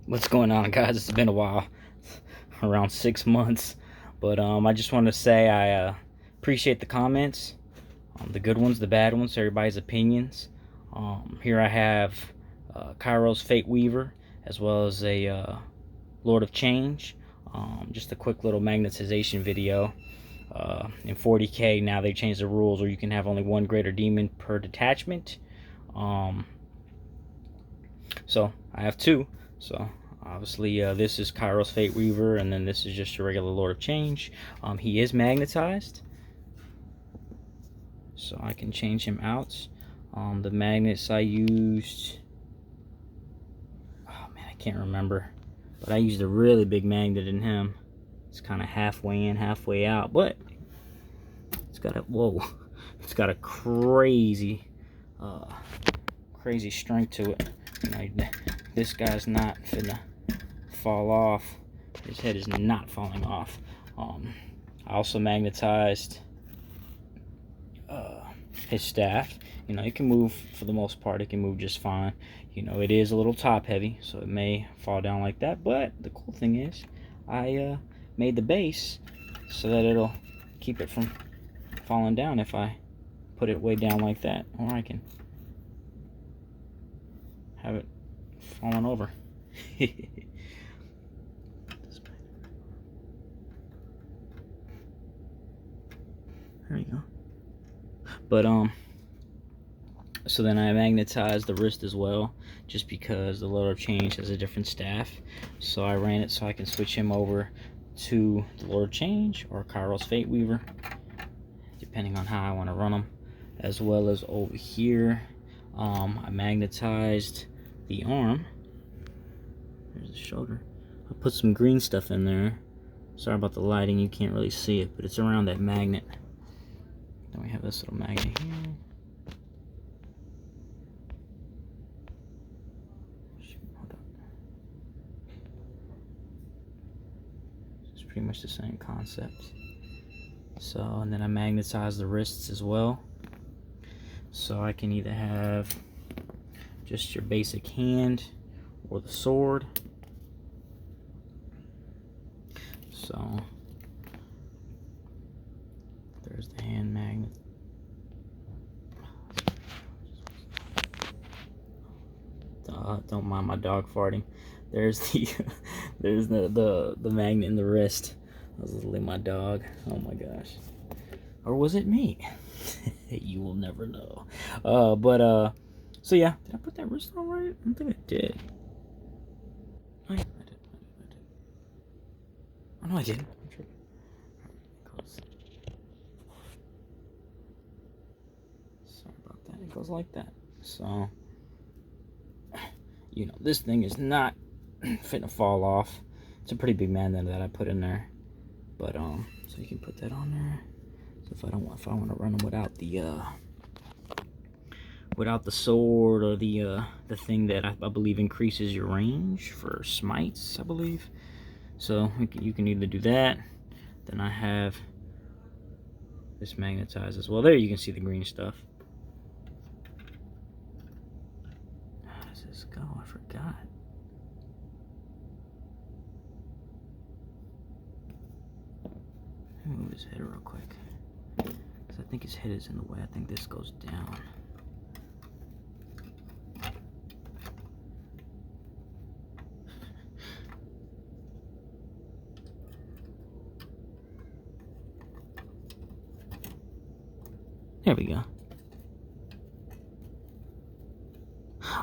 What's going on, guys? It's been a while, around 6 months, but I just want to say I appreciate the comments, the good ones, the bad ones, everybody's opinions. Here I have Kairos faitweaver, as well as a Lord of Change. Just a quick little magnetization video. In 40k now they changed the rules where you can have only one greater demon per detachment. So I have two. So obviously this is Kairos faitweaver, and then this is just a regular Lord of Change. He is magnetized, so I can change him out. The magnets I used, oh man, I can't remember, but I used a really big magnet in him. It's kind of halfway in, halfway out, but it's got a, whoa, it's got a crazy crazy strength to it. You know, this guy's not finna fall off. His head is not falling off. I also magnetized his staff. You know, it can move, for the most part, it can move just fine. You know, it is a little top heavy, so it may fall down like that, but the cool thing is I made the base so that it'll keep it from falling down if I put it way down like that, or I can have it falling over. There you go. But so then I magnetized the wrist as well, just because the Lord of Change has a different staff. So I ran it so I can switch him over to the Lord of Change or Kairos faitweaver, depending on how I want to run them. As well as over here, I magnetized the arm. There's the shoulder. I put some green stuff in there. Sorry about the lighting, you can't really see it, but it's around that magnet. Then we have this little magnet here. It's pretty much the same concept. So, and then I magnetize the wrists as well. So I can either have just your basic hand or the sword. So there's the hand magnet. Don't mind my dog farting. There's the there's the magnet in the wrist. That was literally my dog. Oh my gosh. Or was it me? You will never know. So yeah, did I put that wrist on right? I don't think I did. I did. Oh no, I didn't. Sorry about that. It goes like that. So, you know, this thing is not fitting to fall off. It's a pretty big magnet that I put in there. But so you can put that on there. So if I want to run them without the sword or the thing that I believe increases your range for smites, I believe. So you can either do that. Then I have this magnetized as well. There you can see the green stuff. How does this go? I forgot. Let me move his head real quick, because I think his head is in the way. I think this goes down. There we go.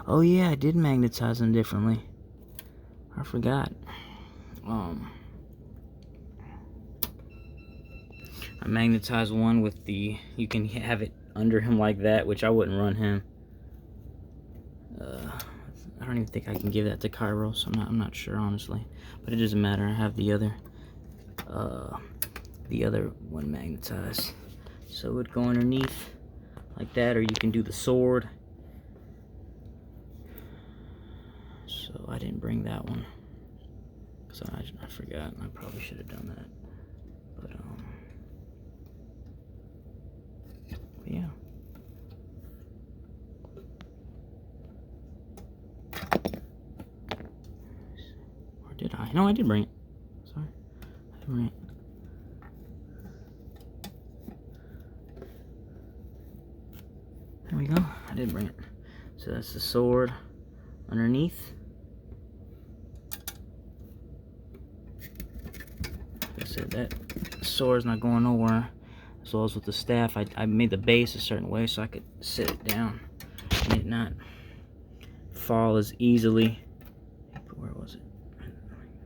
Oh yeah, I did magnetize them differently. I forgot. I magnetized one with the, you can have it under him like that, which I wouldn't run him. I don't even think I can give that to Kairos. I'm not sure, honestly, but it doesn't matter. I have the other one magnetized, so it would go underneath like that, or you can do the sword. So I didn't bring that one, so I forgot. I probably should have done that, but yeah. did I? No, I did bring it. Sorry, I did bring it. There we go. I did bring it. So that's the sword underneath. Like I said, that sword's not going nowhere. As well as with the staff, I made the base a certain way so I could sit it down and it not fall as easily. Where was it? It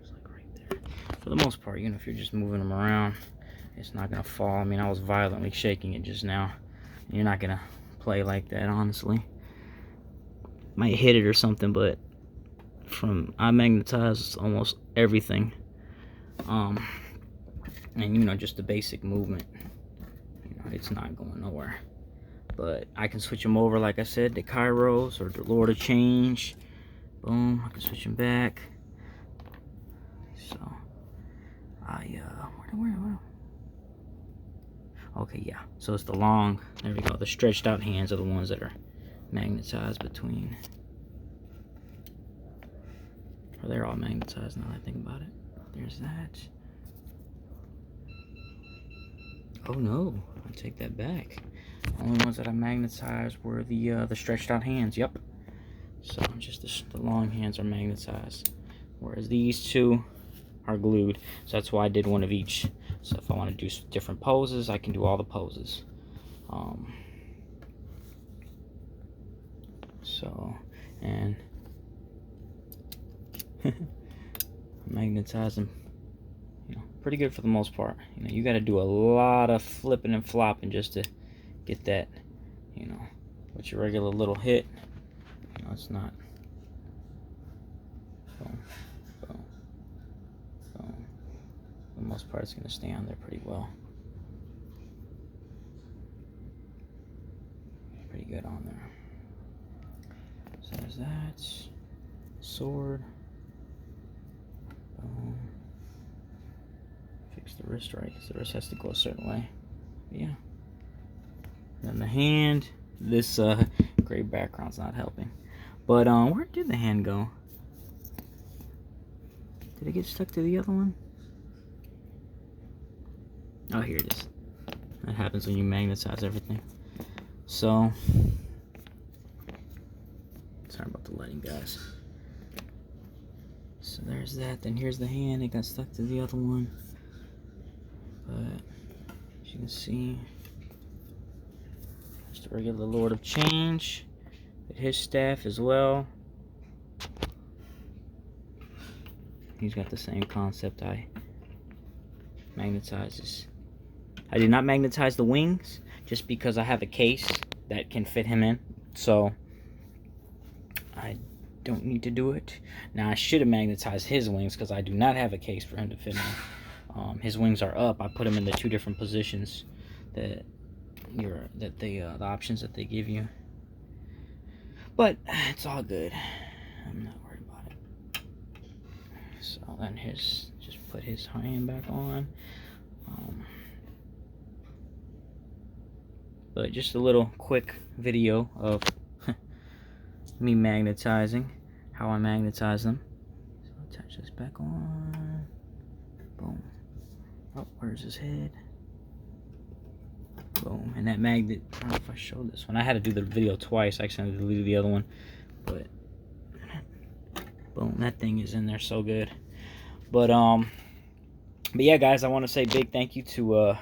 was like right there. For the most part, if you're just moving them around, it's not gonna fall. I mean, I was violently shaking it just now. You're not gonna play like that, honestly. Might hit it or something, but I magnetize almost everything. And just the basic movement. It's not going nowhere. But I can switch them over, like I said, to kairos or the Lord of Change. Boom, I can switch them back. So, where? Okay, yeah. So it's the long, there we go. The stretched out hands are the ones that are magnetized between. Or they're all magnetized now that I think about it. There's that. Oh no, I take that back. The only ones that I magnetized were the stretched out hands. Yep. So just the long hands are magnetized, whereas these two are glued. So that's why I did one of each. So if I want to do different poses, I can do all the poses. And magnetize them. Pretty good for the most part. You got to do a lot of flipping and flopping just to get that, with your regular little hit. It's not. Boom, boom, boom. For the most part, it's going to stay on there pretty well. Pretty good on there. So there's that. Sword. Boom. Fix the wrist right, because the wrist has to go a certain way. But yeah. Then the hand. This gray background's not helping. But where did the hand go? Did it get stuck to the other one? Oh, here it is. That happens when you magnetize everything. So, sorry about the lighting, guys. So there's that. Then here's the hand. It got stuck to the other one. But as you can see, just a regular Lord of Change. But his staff as well. He's got the same concept. I magnetizes. I did not magnetize the wings just because I have a case that can fit him in. So I don't need to do it. Now I should have magnetized his wings because I do not have a case for him to fit in. His wings are up. I put him in the two different positions that the options that they give you. But it's all good. I'm not worried about it. So then just put his hand back on. But just a little quick video of me magnetizing, how I magnetize them. So attach this back on. Boom. Oh, where's his head? Boom. And that magnet, I don't know if I showed this one. I had to do the video twice. I accidentally deleted the other one. But boom, that thing is in there so good. But yeah, guys, I want to say big thank you to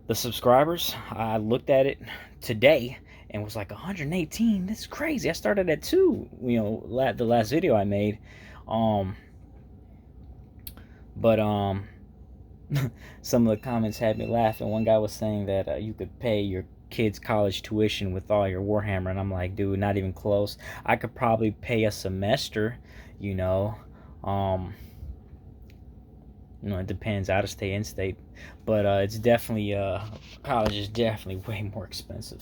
the subscribers. I looked at it today and was like 118. That's crazy. I started at 2, the last video I made. But some of the comments had me laughing. One guy was saying that you could pay your kids' college tuition with all your Warhammer, and I'm like, dude, not even close. I could probably pay a semester, it depends, out of state, in state, but it's definitely college is definitely way more expensive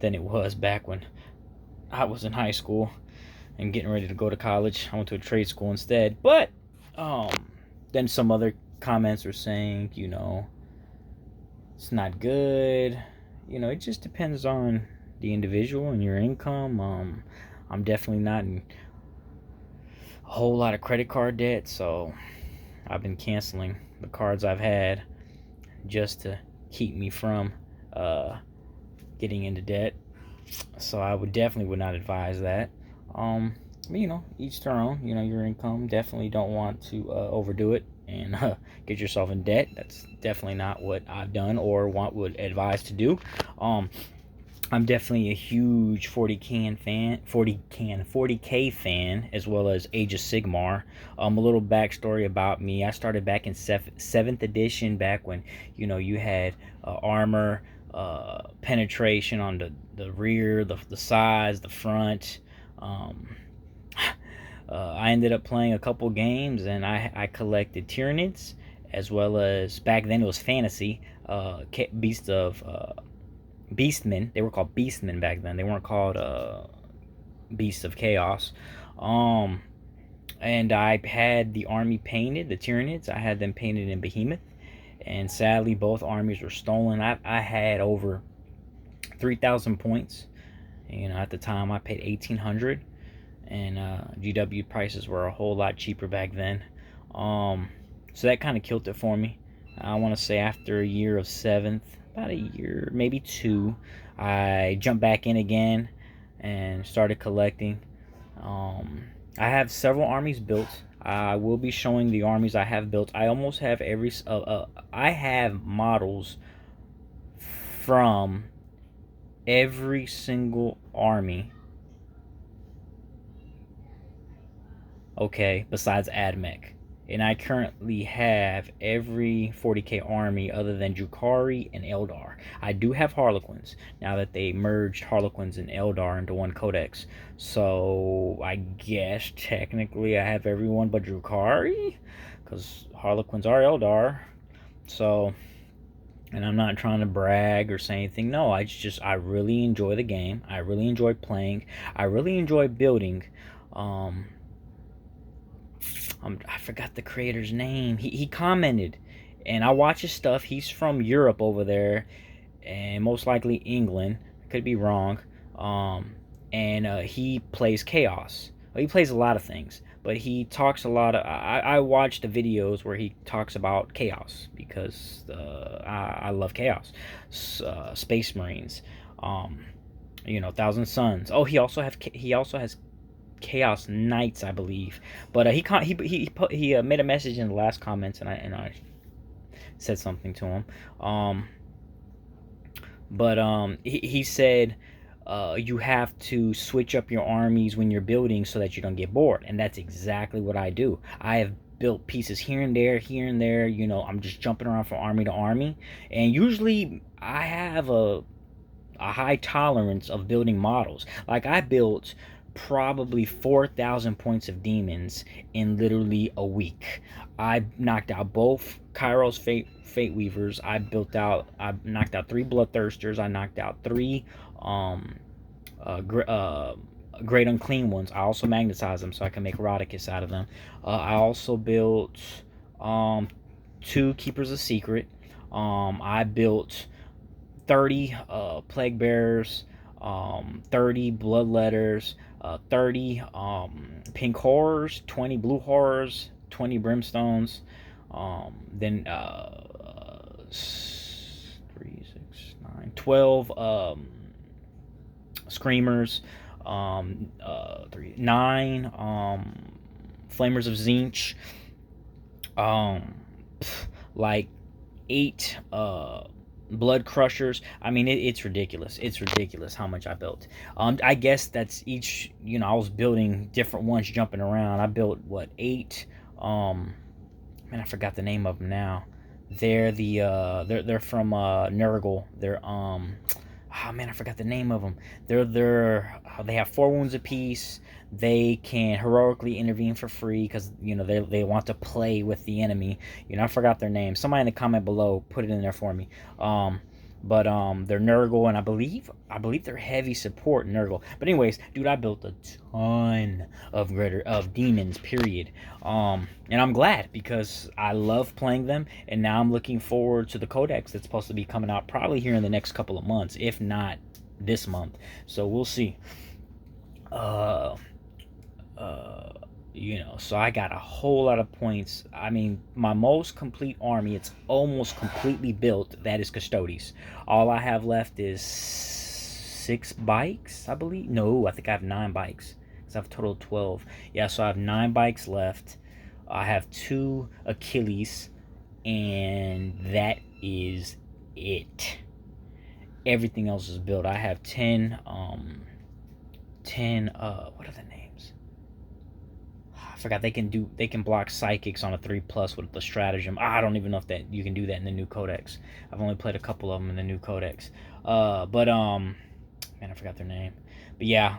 than it was back when I was in high school and getting ready to go to college. I went to a trade school instead. But then some other comments were saying, it's not good. It just depends on the individual and your income. I'm definitely not a whole lot of credit card debt, so I've been canceling the cards I've had just to keep me from getting into debt. So I would not advise that. But, each their own. Your income, definitely don't want to overdo it and get yourself in debt. That's definitely not what I've done or would advise to do. I'm definitely a huge 40K fan, as well as Age of Sigmar. A little backstory about me: I started back in 7th edition, back when you had armor, penetration on the rear, the sides, the front. I ended up playing a couple games, and I collected Tyranids, as well as, back then it was fantasy, Beast of Beastmen. They were called Beastmen back then. They weren't called Beasts of Chaos. And I had the army painted, the Tyranids. I had them painted in Behemoth, and sadly both armies were stolen. I had over 3,000 points. At the time I paid 1,800, and GW prices were a whole lot cheaper back then. So that kind of killed it for me. I want to say after a year of 7th, about a year, maybe 2, I jumped back in again and started collecting. I have several armies built. I will be showing the armies I have built. I almost have I have models from every single army, okay, besides AdMech. And I currently have every 40k army other than Drukhari and Eldar. I do have Harlequins, now that they merged Harlequins and Eldar into one codex. So I guess technically I have everyone but Drukhari, because Harlequins are Eldar. So, and I'm not trying to brag or say anything. No, I really enjoy the game. I really enjoy playing. I really enjoy building. I forgot the creator's name. He commented, and I watch his stuff. He's from Europe over there, and most likely England. I could be wrong. And he plays Chaos. Well, he plays a lot of things, but he talks a lot of. I watch the videos where he talks about Chaos, because I love Chaos. Space Marines. Thousand Suns. Oh, he also has Chaos Knights, I believe. But he made a message in the last comments, and I said something to him. He said you have to switch up your armies when you're building so that you don't get bored, and that's exactly what I do. I have built pieces here and there. I'm just jumping around from army to army, and usually I have a high tolerance of building models. Like, I built probably 4,000 points of demons in literally a week. I knocked out both kairos faitweavers. I knocked out 3 bloodthirsters. I knocked out 3 great unclean ones. I also magnetized them so I can make Rodicus out of them. I also built 2 keepers of secret. I built 30 plague bearers, 30 bloodletters, 30 pink horrors, 20 blue horrors, 20 brimstones, then 3, 6, 9, 12 screamers, 9 flamers of Zinch, like 8 blood crushers. I mean, it's ridiculous. It's ridiculous how much I built. I guess that's each, I was building different ones, jumping around. I built 8 man, I forgot the name of them now. They're they're from Nurgle. They're oh man, I forgot the name of them. They have 4 wounds apiece. They can heroically intervene for free because they want to play with the enemy. I forgot their name. Somebody in the comment below put it in there for me. But they're Nurgle, and I believe they're heavy support Nurgle. But anyways, dude, I built a ton of demons, period. And I'm glad, because I love playing them, and now I'm looking forward to the codex that's supposed to be coming out probably here in the next couple of months, if not this month. So we'll see. You know, so I got a whole lot of points. I mean, my most complete army, it's almost completely built. That is Custodes. All I have left is 6 bikes, I believe. No, I think I have 9 bikes. Because I have a total of 12. Yeah, so I have 9 bikes left. I have 2 Achilles. And that is it. Everything else is built. I have 10, what are the names? I forgot. They can block psychics on a 3+ with the stratagem. I don't even know if that you can do that in the new codex. I've only played a couple of them in the new codex. Man, I forgot their name. But yeah,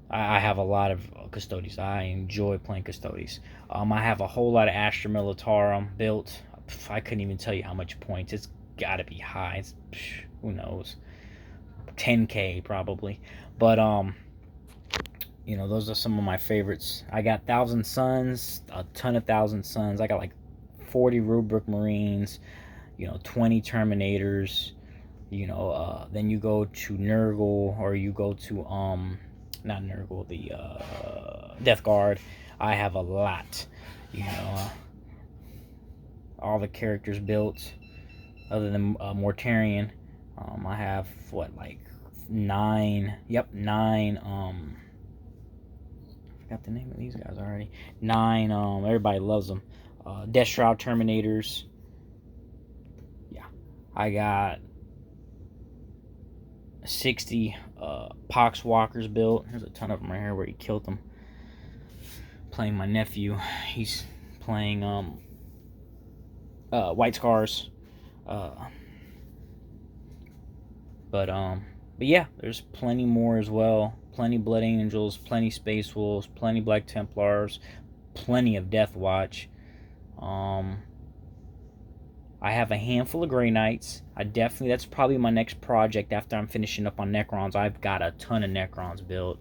I have a lot of Custodes. I enjoy playing Custodes. I have a whole lot of Astra Militarum built. I couldn't even tell you how much points. It's got to be high. It's, who knows, 10k probably. But you know, those are some of my favorites. I got 1,000 Suns, a ton of 1,000 Suns. I got like 40 Rubric Marines, you know, 20 Terminators. You know, then you go to Nurgle, or you go to not Nurgle, the Death Guard. I have a lot. You know, all the characters built, other than Mortarion. I have what, like 9. Yep, 9. Got the name of these guys already. 9. Everybody loves them. Death Shroud Terminators. Yeah, I got 60 Poxwalkers built. There's a ton of them right here where he killed them. Playing my nephew. He's playing White Scars. But yeah, there's plenty more as well. Plenty Blood Angels, plenty Space Wolves, plenty Black Templars, plenty of Death Watch. I have a handful of Grey Knights. That's probably my next project after I'm finishing up on Necrons. I've got a ton of Necrons built.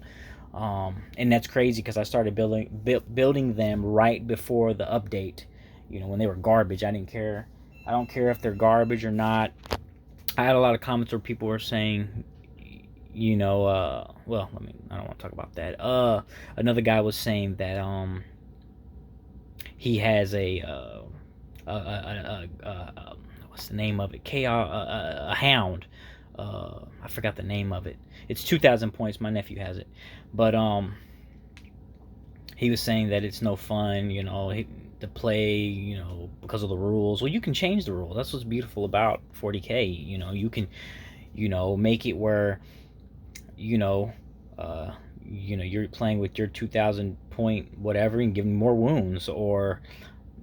And that's crazy because I started building them right before the update. You know, when they were garbage. I didn't care. I don't care if they're garbage or not. I had a lot of comments where people were saying, you know, well, I don't want to talk about that. Another guy was saying that he has what's the name of it? A hound. I forgot the name of it. It's 2,000 points. My nephew has it, but he was saying that it's no fun, you know, to play, you know, because of the rules. Well, you can change the rules. That's what's beautiful about 40k. You know, you can, you know, make it where, you know, you're playing with your 2,000 point whatever and give him more wounds, or,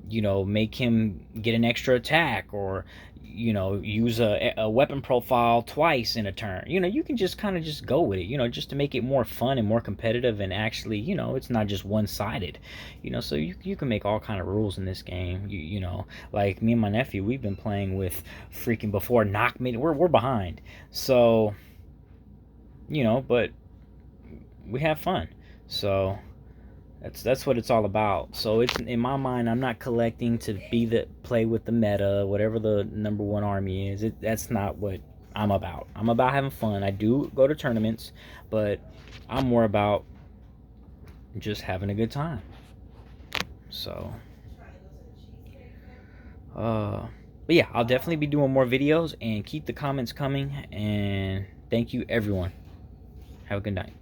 you know, make him get an extra attack, or, you know, use a weapon profile twice in a turn. You know, you can just kind of just go with it, you know, just to make it more fun and more competitive, and actually, you know, it's not just one-sided, you know. So you can make all kind of rules in this game. You know, like me and my nephew, we've been playing with freaking before knock me. We're behind, so, you know, but we have fun. So that's what it's all about. So it's, in my mind, I'm not collecting to play with the meta, whatever the #1 army is. That's not what I'm about. I'm about having fun. I do go to tournaments, but I'm more about just having a good time. So but yeah, I'll definitely be doing more videos, and keep the comments coming, and thank you everyone. Have a good night.